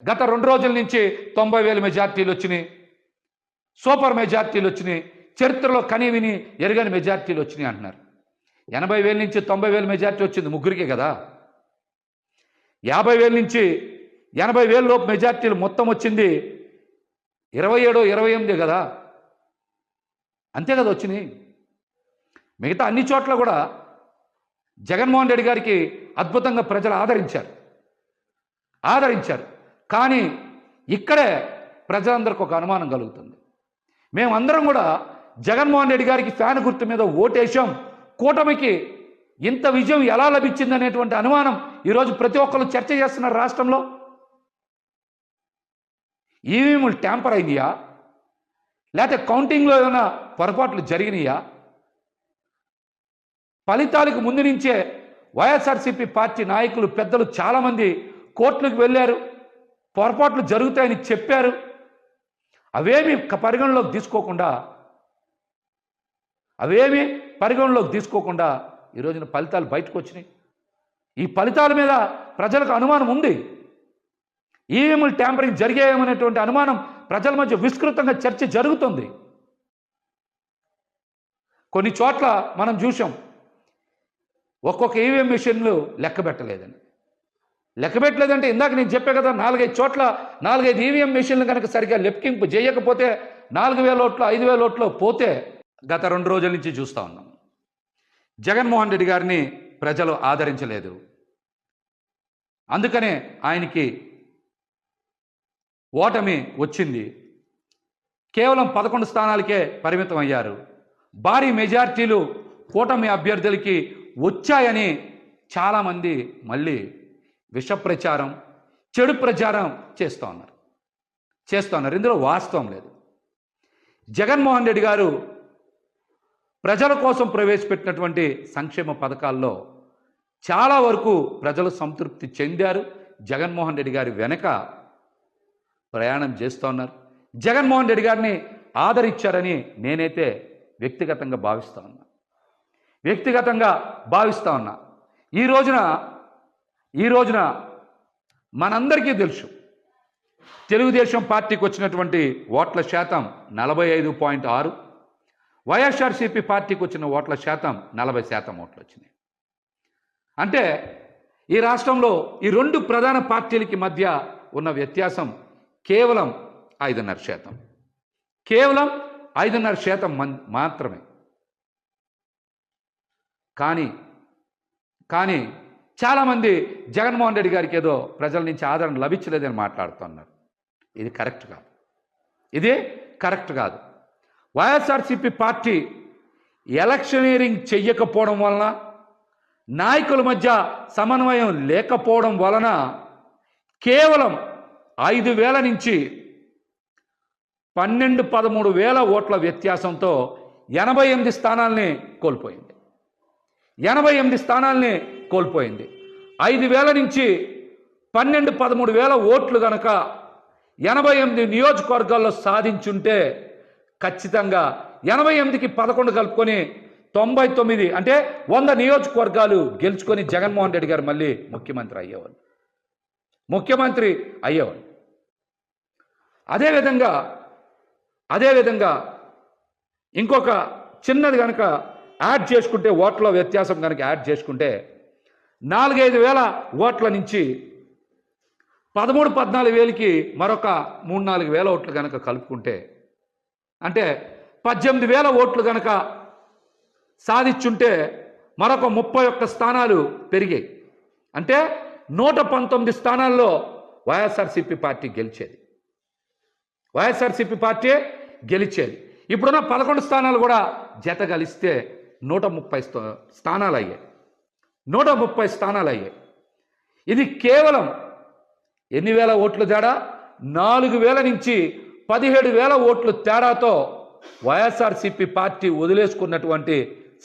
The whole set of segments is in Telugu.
గత 2 రోజుల నుంచి 90,000 మెజార్టీలు వచ్చినాయి, సూపర్ మెజార్టీలు వచ్చినాయి, చరిత్రలో కనీవిని ఎరగని మెజార్టీలు వచ్చినాయి అంటున్నారు. 80,000 నుంచి 90,000 మెజార్టీ వచ్చింది ముగ్గురికే కదా. 50,000 నుంచి 80,000 లోపు మెజార్టీలు మొత్తం వచ్చింది 27, 28 కదా, అంతే కదా వచ్చినాయి. మిగతా అన్ని చోట్ల కూడా జగన్మోహన్ రెడ్డి గారికి అద్భుతంగా ప్రజలు ఆదరించారు. కానీ ఇక్కడే ప్రజలందరికీ ఒక అనుమానం కలుగుతుంది. మేమందరం కూడా జగన్మోహన్ రెడ్డి గారికి ఫ్యాన్ గుర్తు మీద ఓటేశాం, కూటమికి ఇంత విజయం ఎలా లభించింది అనేటువంటి అనుమానం ఈరోజు ప్రతి ఒక్కరు చర్చ చేస్తున్నారు రాష్ట్రంలో. ఈవీఎంలు ట్యాంపర్ అయినాయా, లేకపోతే కౌంటింగ్లో ఏమైనా పొరపాట్లు జరిగినాయా? ఫలితాలకు ముందు నుంచే వైఎస్ఆర్సీపీ పార్టీ నాయకులు పెద్దలు చాలామంది కోర్టులకు వెళ్ళారు, పొరపాట్లు జరుగుతాయని చెప్పారు. అవేమీ పరిగణలోకి తీసుకోకుండా ఈ రోజున ఫలితాలు బయటకు వచ్చినాయి. ఈ ఫలితాల మీద ప్రజలకు అనుమానం ఉంది. ఈవీఎంలు ట్యాంపరింగ్ జరిగాయేమనేటువంటి అనుమానం ప్రజల మధ్య విస్తృతంగా చర్చ జరుగుతుంది. కొన్ని చోట్ల మనం చూసాం, ఒక్కొక్క ఈవీఎం మిషన్లు లెక్క పెట్టలేదంటే ఇందాక నేను చెప్పే కదా, 4-5 చోట్ల 4-5 ఈవీఎం మిషన్లు కనుక సరిగ్గా లెక్కింపు చేయకపోతే 4,000 ఓట్లు 5,000 ఓట్లు పోతే గత 2 రోజుల నుంచి చూస్తూ ఉన్నాం. జగన్మోహన్ రెడ్డి గారిని ప్రజలు ఆదరించలేదు. అందుకనే ఆయనకి ఓటమి వచ్చింది. కేవలం 11 స్థానాలకే పరిమితం అయ్యారు. భారీ మెజార్టీలు కూటమి అభ్యర్థులకి వచ్చాయని చాలామంది మళ్ళీ విష ప్రచారం, చెడు ప్రచారం చేస్తూ ఉన్నారు. ఇందులో వాస్తవం లేదు. జగన్మోహన్ రెడ్డి గారు ప్రజల కోసం ప్రవేశపెట్టినటువంటి సంక్షేమ పథకాల్లో చాలా వరకు ప్రజలు సంతృప్తి చెందారు. జగన్మోహన్ రెడ్డి గారి వెనక ప్రయాణం చేస్తూ ఉన్నారు. జగన్మోహన్ రెడ్డి గారిని ఆదరించారని నేనైతే వ్యక్తిగతంగా భావిస్తా ఉన్నా. ఈ రోజున మనందరికీ తెలుసు, తెలుగుదేశం పార్టీకి వచ్చినటువంటి ఓట్ల శాతం 45.6, వైఎస్ఆర్సీపీ పార్టీకి వచ్చిన ఓట్ల శాతం 40% ఓట్లు వచ్చినాయి. అంటే ఈ రాష్ట్రంలో ఈ 2 ప్రధాన పార్టీలకి మధ్య ఉన్న వ్యత్యాసం కేవలం 5.5% మాత్రమే. కానీ చాలామంది జగన్మోహన్ రెడ్డి గారికి ఏదో ప్రజల నుంచి ఆదరణ లభించలేదని మాట్లాడుతున్నారు. ఇది కరెక్ట్ కాదు. వైఎస్ఆర్సీపీ పార్టీ ఎలక్షనీరింగ్ చెయ్యకపోవడం వలన, నాయకుల మధ్య సమన్వయం లేకపోవడం వలన కేవలం 5,000 నుంచి 12-13,000 ఓట్ల వ్యత్యాసంతో 88 స్థానాల్ని కోల్పోయింది. 5,000 నుంచి 12-13,000 ఓట్లు కనుక 88 నియోజకవర్గాల్లో సాధించుంటే ఖచ్చితంగా 88కి 11 కలుపుకొని 99 అంటే 100 నియోజకవర్గాలు గెలుచుకొని జగన్మోహన్ రెడ్డి గారు మళ్ళీ ముఖ్యమంత్రి అయ్యేవాళ్ళు. అదేవిధంగా ఇంకొక చిన్నది కనుక యాడ్ చేసుకుంటే, ఓట్ల వ్యత్యాసం కనుక యాడ్ చేసుకుంటే 4-5 వేల ఓట్ల నుంచి 13-14 వేలకి మరొక 3-4 వేల ఓట్లు కనుక కలుపుకుంటే, అంటే 18,000 ఓట్లు కనుక సాధించుంటే మరొక 31 స్థానాలు పెరిగాయి. అంటే 119 స్థానాల్లో వైఎస్ఆర్సీపీ పార్టీ గెలిచేది. ఇప్పుడున్న 11 స్థానాలు కూడా జత కలిస్తే 130 స్థానాలు అయ్యాయి. ఇది కేవలం ఎన్ని వేల ఓట్లు తేడా? 4,000 నుంచి 17,000 ఓట్లు తేడాతో వైఎస్ఆర్సీపీ పార్టీ వదిలేసుకున్నటువంటి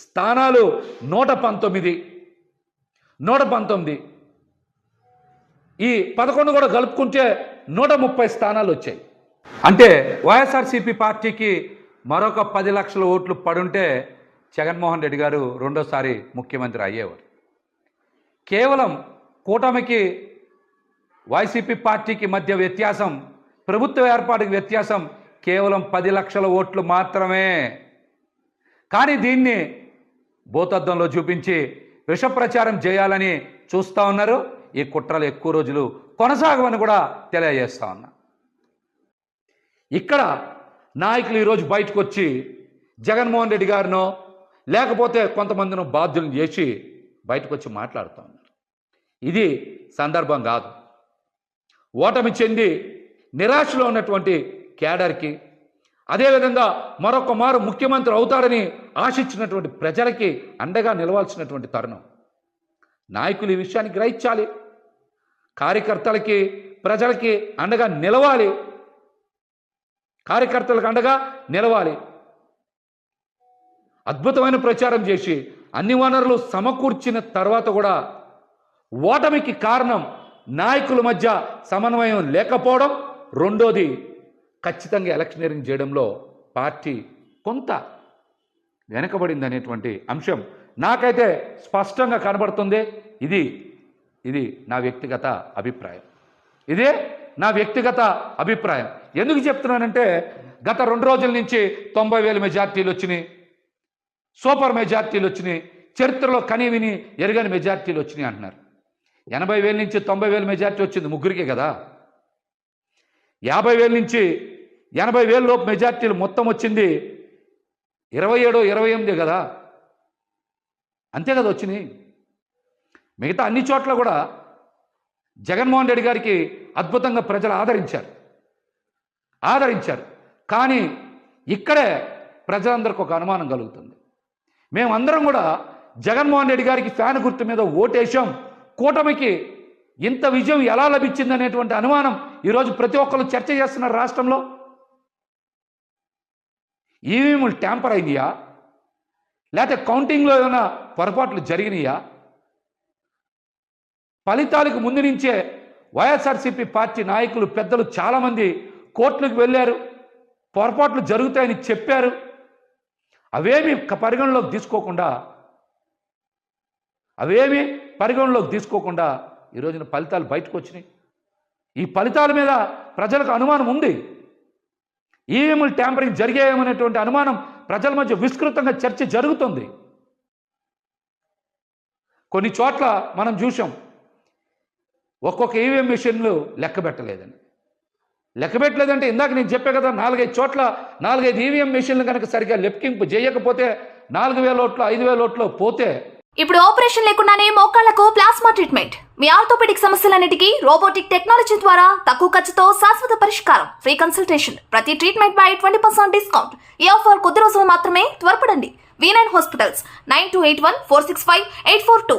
స్థానాలు 119. ఈ 11 కూడా కలుపుకుంటే 130 స్థానాలు వచ్చాయి. అంటే వైఎస్ఆర్సీపీ పార్టీకి మరొక 10 లక్షల ఓట్లు పడుంటే జగన్మోహన్ రెడ్డి గారు రెండోసారి ముఖ్యమంత్రి అయ్యేవారు. కేవలం కూటమికి వైసీపీ పార్టీకి మధ్య వ్యత్యాసం, ప్రభుత్వ ఏర్పాటుకి వ్యత్యాసం కేవలం 10 లక్షల ఓట్లు మాత్రమే. కానీ దీన్ని భూతద్దంలో చూపించి విష ప్రచారం చేయాలని చూస్తూ ఉన్నారు. ఈ కుట్రలు ఎక్కువ రోజులు కొనసాగవని కూడా తెలియజేస్తా ఉన్నా. ఇక్కడ నాయకులు ఈరోజు బయటకు వచ్చి జగన్మోహన్ రెడ్డి గారినో లేకపోతే కొంతమందిని బాధ్యులను చేసి బయటకు వచ్చి మాట్లాడుతూ ఉన్నారు. ఇది సందర్భం కాదు. ఓటమి చెంది నిరాశలో ఉన్నటువంటి కేడర్కి, అదేవిధంగా మరొక మారు ముఖ్యమంత్రి అవుతాడని ఆశించినటువంటి ప్రజలకి అండగా నిలవాల్సినటువంటి తరుణం. నాయకులు ఈ విషయాన్ని గ్రహించాలి. కార్యకర్తలకి, ప్రజలకి అండగా నిలవాలి. కార్యకర్తలకు అండగా నిలవాలి. అద్భుతమైన ప్రచారం చేసి అన్ని వనరులు సమకూర్చిన తర్వాత కూడా ఓటమికి కారణం నాయకుల మధ్య సమన్వయం లేకపోవడం. రెండోది, ఖచ్చితంగా ఎలక్షనీరింగ్ చేయడంలో పార్టీ కొంత వెనకబడింది అనేటువంటి అంశం నాకైతే స్పష్టంగా కనబడుతుంది. ఇది నా వ్యక్తిగత అభిప్రాయం. ఇదే నా వ్యక్తిగత అభిప్రాయం. ఎందుకు చెప్తున్నానంటే గత 2 రోజుల నుంచి 90,000 మెజార్టీలు వచ్చినాయి, సూపర్ మెజార్టీలు వచ్చినాయి, చరిత్రలో కనీవిని ఎరగని మెజార్టీలు వచ్చినాయి అంటున్నారు. 80,000 నుంచి 90,000 మెజార్టీ వచ్చింది ముగ్గురికే కదా. 50,000 నుంచి 80,000 లోపు మెజార్టీలు మొత్తం వచ్చింది 27, 28 కదా. అంతే కదా వచ్చినాయి. మిగతా అన్ని చోట్ల కూడా జగన్మోహన్ రెడ్డి గారికి అద్భుతంగా ప్రజలు ఆదరించారు. కానీ ఇక్కడే ప్రజలందరికీ ఒక అనుమానం కలుగుతుంది. మేమందరం కూడా జగన్మోహన్ రెడ్డి గారికి ఫ్యాన్ గుర్తు మీద ఓటేశాం, కూటమికి ఇంత విజయం ఎలా లభించింది అనేటువంటి అనుమానం ఈరోజు ప్రతి ఒక్కరు చర్చ చేస్తున్నారు రాష్ట్రంలో. ఈవీఎంలు ట్యాంపర్ అయిందియా, లేకపోతే కౌంటింగ్లో ఏమైనా పొరపాట్లు జరిగినాయా? ఫలితాలకు ముందు నుంచే వైఎస్ఆర్సీపీ పార్టీ నాయకులు, పెద్దలు చాలామంది కోర్టులకు వెళ్ళారు, పొరపాట్లు జరుగుతాయని చెప్పారు. అవేమీ పరిగణలోకి తీసుకోకుండా ఈ రోజున ఫలితాలు బయటకు వచ్చినాయి. ఈ ఫలితాల మీద ప్రజలకు అనుమానం ఉంది. ఈవీఎంలు ట్యాంపరింగ్ జరిగాయేమనేటువంటి అనుమానం ప్రజల మధ్య విస్తృతంగా చర్చ జరుగుతుంది. కొన్ని చోట్ల మనం చూసాం, ఒక్కొక్క ఈవీఎం మిషన్లు లెక్క పెట్టలేదంటే ఇందాక నేను చెప్పే కదా, 4-5 చోట్ల 4-5 ఈవీఎం మిషన్లు కనుక సరిగ్గా లెక్కింపు చేయకపోతే 4,000 ఓట్లు 5,000 ఓట్లు పోతే. ఇప్పుడు ఆపరేషన్ లేకుండానే మోకాళ్లకు ప్లాస్మా ట్రీట్మెంట్. మీ ఆర్థోపెడిక్ సమస్యలన్నిటికీ రోబోటిక్ టెక్నాలజీ ద్వారా తక్కువ ఖర్చుతో శాశ్వత పరిష్కారం. Free consultation. ప్రతి ట్రీట్మెంట్ పై 20% డిస్కౌంట్. ఈ ఆఫర్ కొద్ది రోజులు మాత్రమే. త్వరపడండి. V9 hospitals 9281465842.